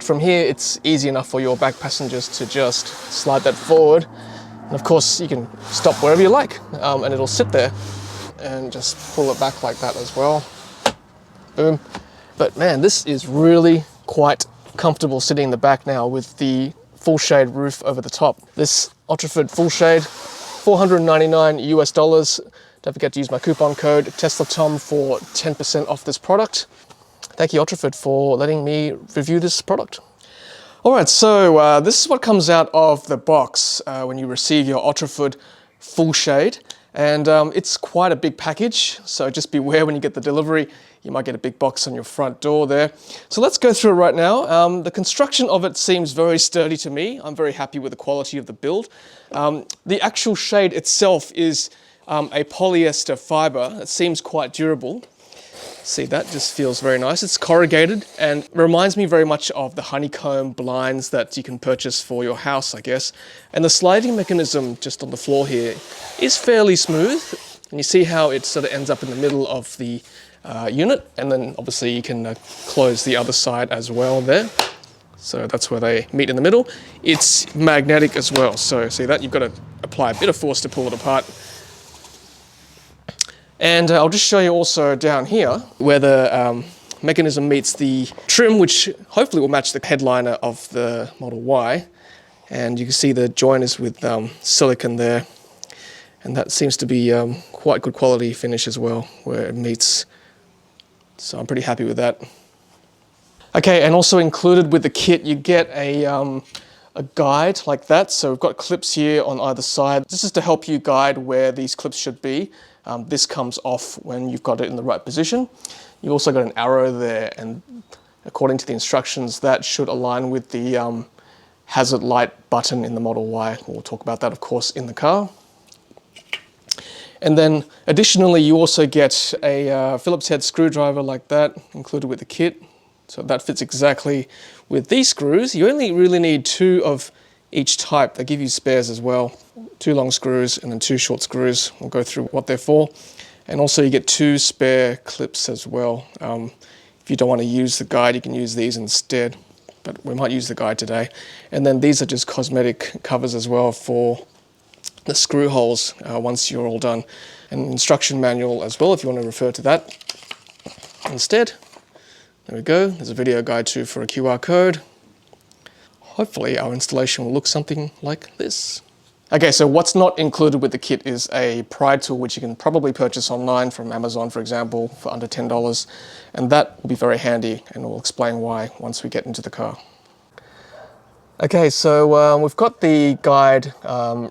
from here, it's easy enough for your back passengers to just slide that forward. And of course, you can stop wherever you like, and it'll sit there, and just pull it back like that as well. Boom. But man, this is really quite comfortable sitting in the back now with the FullShade roof over the top. This Otrifowd FullShade, $499 US. Don't forget to use my coupon code TESLATOM for 10% off this product. Thank you, Otrifowd, for letting me review this product. All right, so this is what comes out of the box when you receive your Otrifowd FullShade. And it's quite a big package, so just beware when you get the delivery. You might get a big box on your front door there. So let's go through it right now. The construction of it seems very sturdy to me. I'm very happy with the quality of the build. The actual shade itself is a polyester fiber. It seems quite durable. See, that just feels very nice. It's corrugated and reminds me very much of the honeycomb blinds that you can purchase for your house, I guess. And the sliding mechanism just on the floor here is fairly smooth. And you see how it sort of ends up in the middle of the unit. And then obviously you can close the other side as well there. So that's where they meet in the middle. It's magnetic as well. So see that? You've got to apply a bit of force to pull it apart. And I'll just show you also down here where the mechanism meets the trim, which hopefully will match the headliner of the Model Y. And you can see the joint is with silicone there. And that seems to be quite good quality finish as well, where it meets. So I'm pretty happy with that. Okay, and also included with the kit, you get a guide like that. So we've got clips here on either side. This is to help you guide where these clips should be. This comes off when you've got it in the right position. You've also got an arrow there, and according to the instructions, that should align with the hazard light button in the Model Y. We'll talk about that, of course, in the car. And then additionally, you also get a Phillips head screwdriver like that included with the kit. So that fits exactly with these screws. You only really need 2 of each type. They give you spares as well. 2 long screws and then 2 short screws. We'll go through what they're for. And also you get 2 spare clips as well. If you don't want to use the guide, you can use these instead. But we might use the guide today. And then these are just cosmetic covers as well for the screw holes once you're all done. An instruction manual as well if you want to refer to that instead. There we go. There's a video guide too for a QR code. Hopefully our installation will look something like this. Okay, so what's not included with the kit is a pry tool, which you can probably purchase online from Amazon, for example, for under $10. And that will be very handy, and we'll explain why once we get into the car. Okay, so we've got the guide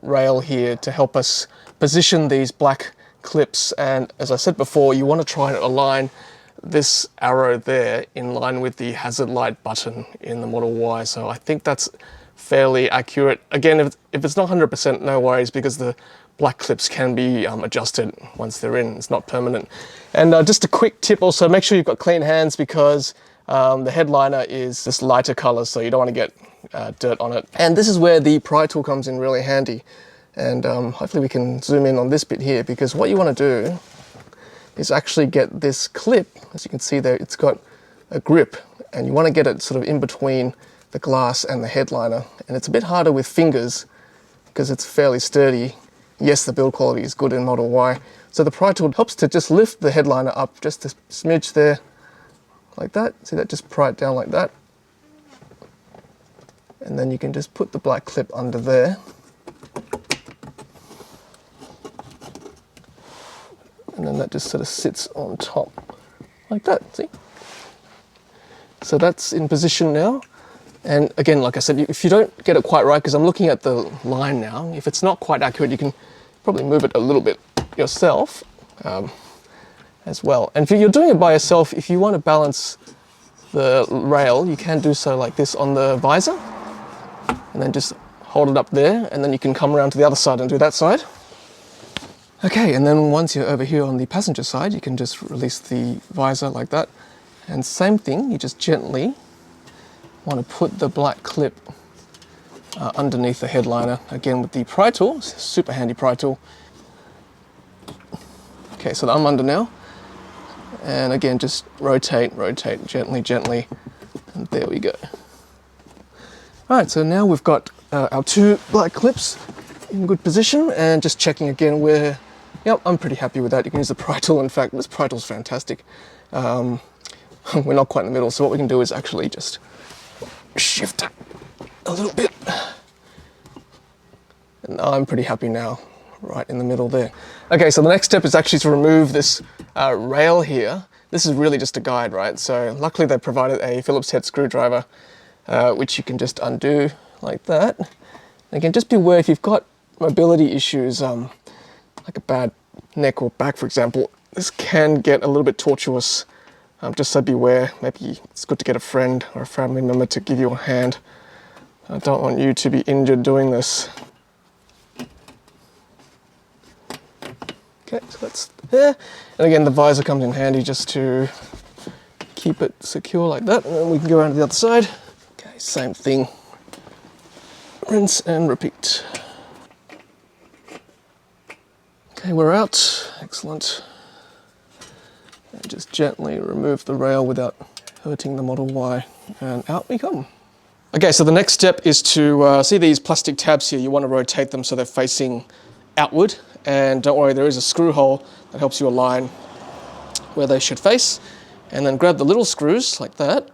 rail here to help us position these black clips. And as I said before, you want to try and align this arrow there in line with the hazard light button in the Model Y. So I think that's fairly accurate. Again, if it's not 100%, no worries, because the black clips can be adjusted once they're in. It's not permanent. And just a quick tip also, make sure you've got clean hands, because the headliner is this lighter color, so you don't want to get dirt on it. And this is where the pry tool comes in really handy. And hopefully we can zoom in on this bit here, because what you want to do is actually get this clip. As you can see there, it's got a grip, and you want to get it sort of in between the glass and the headliner. And it's a bit harder with fingers because it's fairly sturdy. Yes, the build quality is good in Model Y. So the pry tool helps to just lift the headliner up just a smidge there, like that. See that? Just pry it down like that. And then you can just put the black clip under there. And then that just sort of sits on top like that, see? So that's in position now. And again, like I said, if you don't get it quite right, because I'm looking at the line now, if it's not quite accurate, you can probably move it a little bit yourself as well. And if you're doing it by yourself, if you want to balance the rail, you can do so like this on the visor, and then just hold it up there, and then you can come around to the other side and do that side. Okay, and then once you're over here on the passenger side, you can just release the visor like that. And same thing, you just gently want to put the black clip underneath the headliner, again with the pry tool. Super handy pry tool. Okay, so I'm under now. And again, just rotate, rotate, gently, gently. And there we go. All right, so now we've got our two black clips in good position, and just checking again where, yep, I'm pretty happy with that. You can use the pry tool. In fact, this pry tool's fantastic. We're not quite in the middle, so what we can do is actually just shift it a little bit. And I'm pretty happy now, right in the middle there. Okay, so the next step is actually to remove this rail here. This is really just a guide, right? So luckily they provided a Phillips head screwdriver, which you can just undo like that. Again, just beware if you've got mobility issues, like a bad neck or back, for example, this can get a little bit tortuous. Just so beware. Maybe it's good to get a friend or a family member to give you a hand. I don't want you to be injured doing this. Okay, so that's there. And again, the visor comes in handy just to keep it secure like that. And then we can go around to the other side. Okay, same thing. Rinse and repeat. Okay, we're out. Excellent. And just gently remove the rail without hurting the Model Y. And out we come. Okay, so the next step is to see these plastic tabs here. You want to rotate them so they're facing outward. And don't worry, there is a screw hole that helps you align where they should face. And then grab the little screws like that.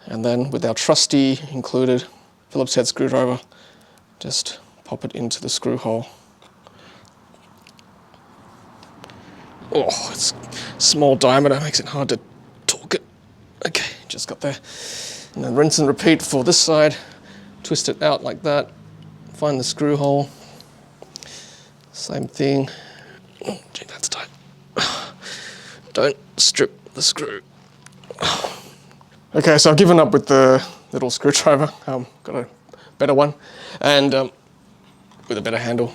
And then with our trusty included Phillips head screwdriver, just pop it into the screw hole. Oh, it's small diameter, makes it hard to torque it. Okay, just got there. And then rinse and repeat for this side. Twist it out like that. Find the screw hole. Same thing. Oh, gee, that's tight. Don't strip the screw. Okay, so I've given up with the little screwdriver. Got a better one, and with a better handle.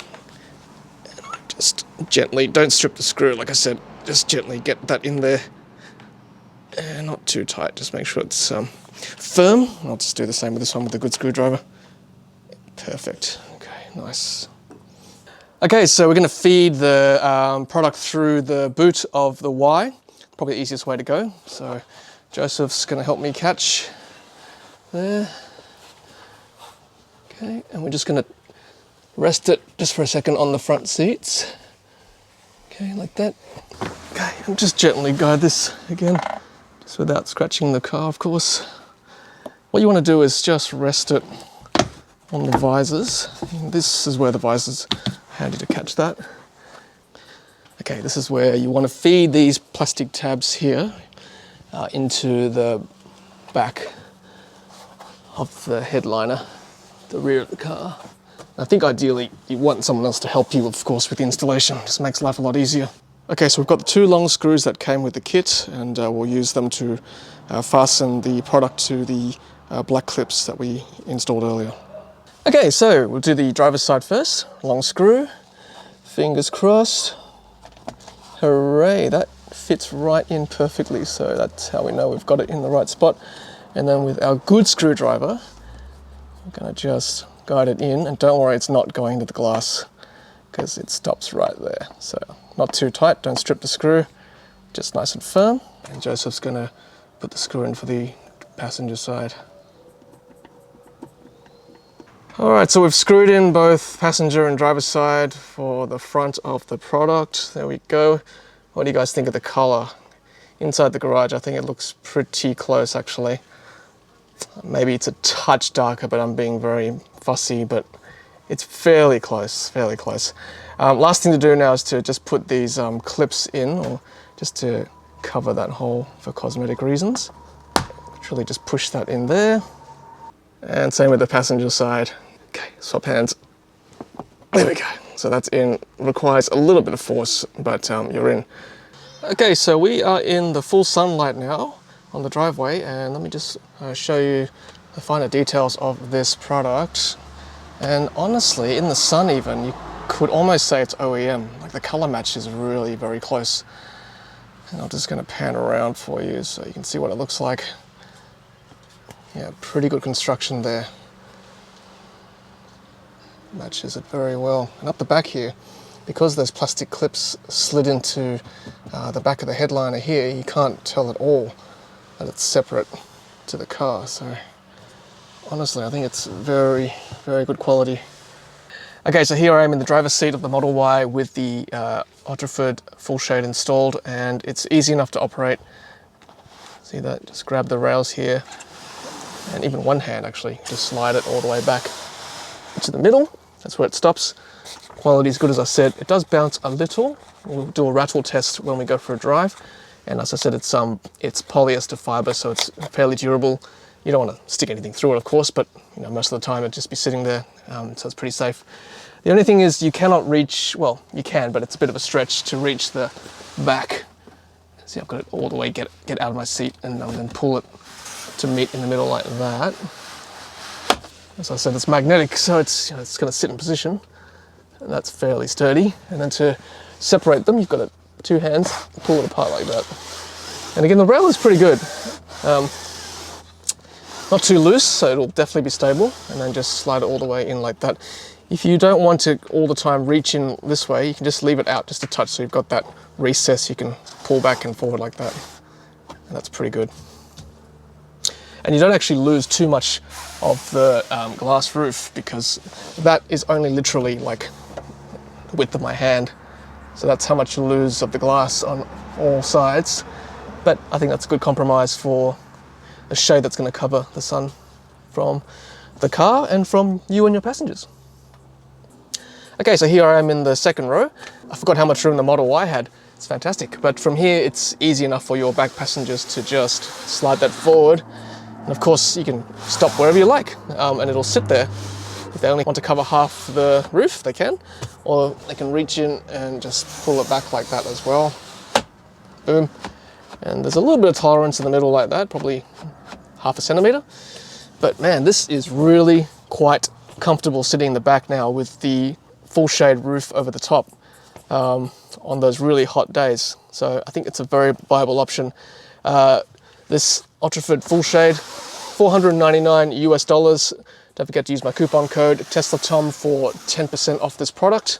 And I just gently, don't strip the screw, like I said, just gently get that in there. And not too tight, just make sure it's firm. I'll just do the same with this one with a good screwdriver. Perfect, okay, nice. Okay, so we're going to feed the product through the boot of the Y. Probably the easiest way to go. So Joseph's going to help me catch there. Okay, and we're just going to rest it just for a second on the front seats. Okay, like that. Okay, and just gently guide this again, just without scratching the car, of course. What you want to do is just rest it on the visors. And this is where the visors handy to catch that. Okay, this is where you want to feed these plastic tabs here into the back of the headliner, the rear of the car. I think ideally you want someone else to help you, of course, with the installation. Just makes life a lot easier. Okay, so we've got the two long screws that came with the kit, and we'll use them to fasten the product to the black clips that we installed earlier. Okay, so we'll do the driver's side first. Long screw, fingers crossed. Hooray, that fits right in perfectly, so that's how we know we've got it in the right spot. And then with our good screwdriver, we're gonna just guide it in, and don't worry, it's not going to the glass because it stops right there. So not too tight, don't strip the screw, just nice and firm. And Joseph's gonna put the screw in for the passenger side. All right, so we've screwed in both passenger and driver's side for the front of the product. There we go. What do you guys think of the color? Inside the garage, I think it looks pretty close actually. Maybe it's a touch darker, but I'm being very fussy, but it's fairly close, fairly close. Last thing to do now is to just put these clips in, or just to cover that hole for cosmetic reasons. Literally just push that in there. And same with the passenger side. Okay, swap hands. There we go. So that's in. Requires a little bit of force, but you're in. Okay, so we are in the full sunlight now on the driveway, and let me just show you the finer details of this product. And honestly, in the sun even, you could almost say it's OEM. Like the color match is really very close. And I'm just going to pan around for you so you can see what it looks like. Yeah, pretty good construction there. Matches it very well. And up the back here, because those plastic clips slid into the back of the headliner here, you can't tell at all that it's separate to the car. So Honestly, I think it's very, very good quality. Okay, so here I am in the driver's seat of the Model Y with the Otrifowd FullShade installed, and it's easy enough to operate. See that? Just grab the rails here, and even one hand actually, just slide it all the way back to the middle. That's where it stops. Quality is good, as I said. It does bounce a little. We'll do a rattle test when we go for a drive. And as I said, it's polyester fiber, so it's fairly durable. You don't want to stick anything through it, of course, but you know, most of the time it'd just be sitting there, so it's pretty safe. The only thing is you cannot reach, well, you can, but it's a bit of a stretch to reach the back. See, I've got it all the way, get out of my seat, and then pull it to meet in the middle like that. As I said, it's magnetic, so it's going to sit in position, and that's fairly sturdy. And then to separate them, you've got two hands, pull it apart like that. And again, the rail is pretty good. Not too loose, so it'll definitely be stable, and then just slide it all the way in like that. If you don't want to all the time reach in this way, you can just leave it out just a touch, so you've got that recess you can pull back and forward like that. And that's pretty good. And you don't actually lose too much of the glass roof, because that is only literally like the width of my hand. So that's how much you lose of the glass on all sides. But I think that's a good compromise for a shade that's going to cover the sun from the car and from you and your passengers. Okay, so here I am in the second row. I forgot how much room the Model Y had. It's fantastic. But from here, it's easy enough for your back passengers to just slide that forward. And of course, you can stop wherever you like, and it'll sit there. If they only want to cover half the roof, they can. Or they can reach in and just pull it back like that as well. Boom. And there's a little bit of tolerance in the middle like that, probably half a centimeter. But man, this is really quite comfortable sitting in the back now with the FullShade roof over the top on those really hot days. So I think it's a very viable option. This Otrifowd FullShade, $499 US. Don't forget to use my coupon code TESLATOM for 10% off this product.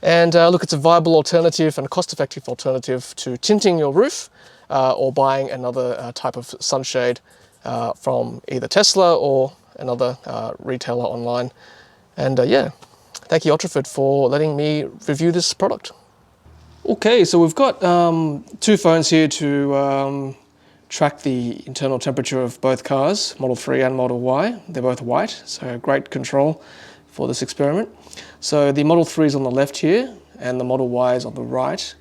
And look, it's a viable alternative and a cost-effective alternative to tinting your roof or buying another type of sunshade from either Tesla or another retailer online. And yeah, thank you Otrifowd for letting me review this product. Okay, so we've got two phones here to track the internal temperature of both cars, Model 3 and Model Y. They're both white, so great control for this experiment. So the Model 3 is on the left here, and the Model Y is on the right.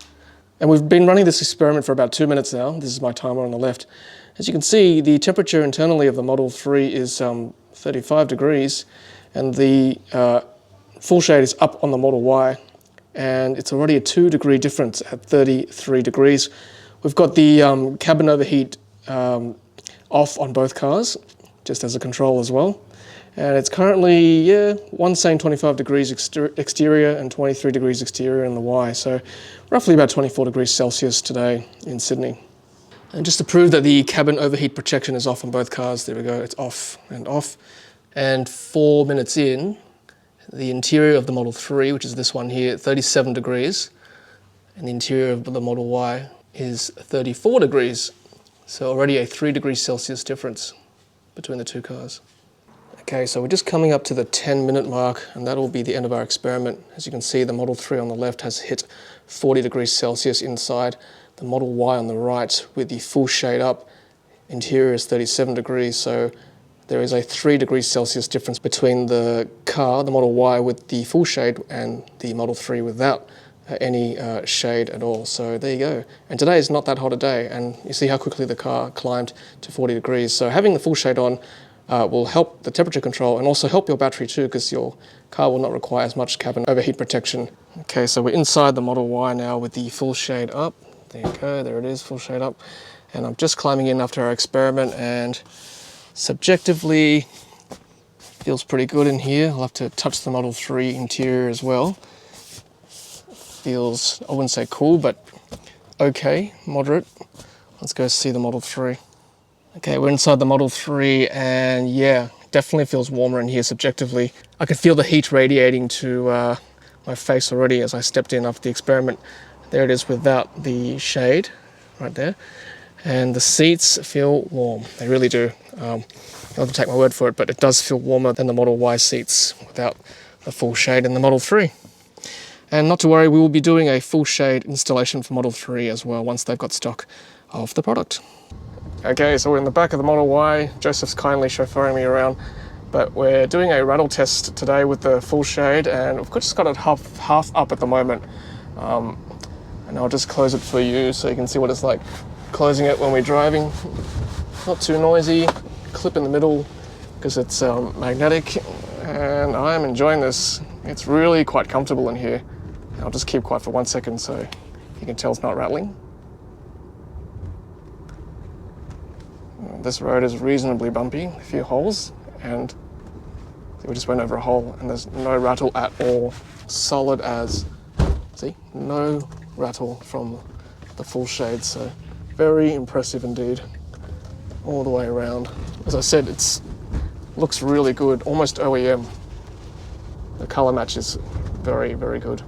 And we've been running this experiment for about 2 minutes now. This is my timer on the left. As you can see, the temperature internally of the Model 3 is 35 degrees, and the FullShade is up on the Model Y, and it's already a 2-degree difference at 33 degrees. We've got the cabin overheat off on both cars, just as a control as well. And it's currently, yeah, one's saying 25 degrees exterior and 23 degrees exterior in the Y, so roughly about 24 degrees Celsius today in Sydney. And just to prove that the cabin overheat protection is off on both cars, there we go, it's off and off. And 4 minutes in, the interior of the Model 3, which is this one here, 37 degrees, and the interior of the Model Y is 34 degrees. So already a 3 degrees Celsius difference between the two cars. Okay, so we're just coming up to the 10-minute mark, and that will be the end of our experiment. As you can see, the Model 3 on the left has hit 40 degrees Celsius inside. The Model Y on the right, with the FullShade up, interior is 37 degrees, so there is a 3 degrees Celsius difference between the car, the Model Y with the FullShade, and the Model 3 without any shade at all. So there you go. And today is not that hot a day, and you see how quickly the car climbed to 40 degrees. So having the FullShade on will help the temperature control and also help your battery too, because your car will not require as much cabin overheat protection. Okay, so we're inside the Model Y now with the FullShade up. There you go, there it is, FullShade up. And I'm just climbing in after our experiment, and subjectively feels pretty good in here. I'll have to touch the Model 3 interior as well. Feels, I wouldn't say cool, but okay, moderate. Let's go see the Model 3. Okay, we're inside the Model 3, and yeah, definitely feels warmer in here subjectively. I can feel the heat radiating to my face already as I stepped in after the experiment. There it is without the shade, right there. And the seats feel warm, they really do. You'll have to take my word for it, but it does feel warmer than the Model Y seats without the full shade in the Model 3. And not to worry, we will be doing a full shade installation for Model 3 as well once they've got stock of the product. Okay, so we're in the back of the Model Y. Joseph's kindly chauffeuring me around, but we're doing a rattle test today with the full shade, and we've just got it half up at the moment. And I'll just close it for you so you can see what it's like closing it when we're driving. Not too noisy, clip in the middle because it's magnetic, and I'm enjoying this. It's really quite comfortable in here. I'll just keep quiet for 1 second so you can tell it's not rattling. This road is reasonably bumpy, a few holes, and we just went over a hole and there's no rattle at all. Solid as, see, no rattle from the full shade, so very impressive indeed all the way around. As I said, it looks really good, almost OEM. The color match is very, very good.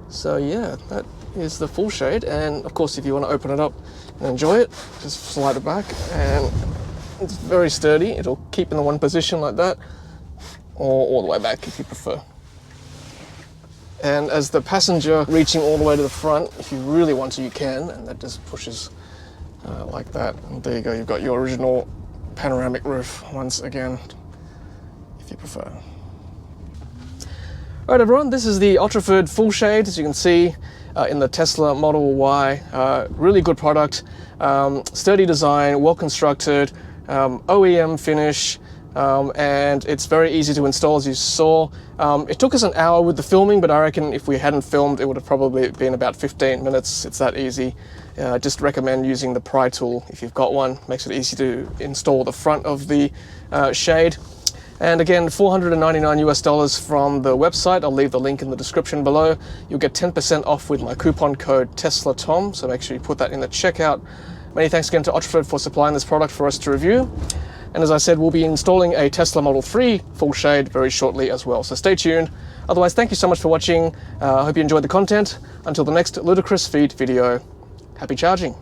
So yeah, that is the full shade, and of course if you want to open it up and enjoy it, just slide it back, and it's very sturdy. It'll keep in the one position like that, or all the way back if you prefer. And as the passenger reaching all the way to the front, if you really want to, you can, and that just pushes like that. And there you go, you've got your original panoramic roof once again, if you prefer. Alright everyone, this is the Otrifowd FullShade, as you can see in the Tesla Model Y. Really good product, sturdy design, well constructed, OEM finish, and it's very easy to install, as you saw. It took us an hour with the filming, but I reckon if we hadn't filmed it would have probably been about 15 minutes. It's that easy. Just recommend using the pry tool if you've got one. Makes it easy to install the front of the shade. And again, $499 from the website. I'll leave the link in the description below. You'll get 10% off with my coupon code TESLATOM, so make sure you put that in the checkout. Many thanks again to Otrifowd for supplying this product for us to review. And as I said, we'll be installing a Tesla Model 3 full shade very shortly as well, so stay tuned. Otherwise, thank you so much for watching. I hope you enjoyed the content. Until the next Ludicrous Feed video, happy charging.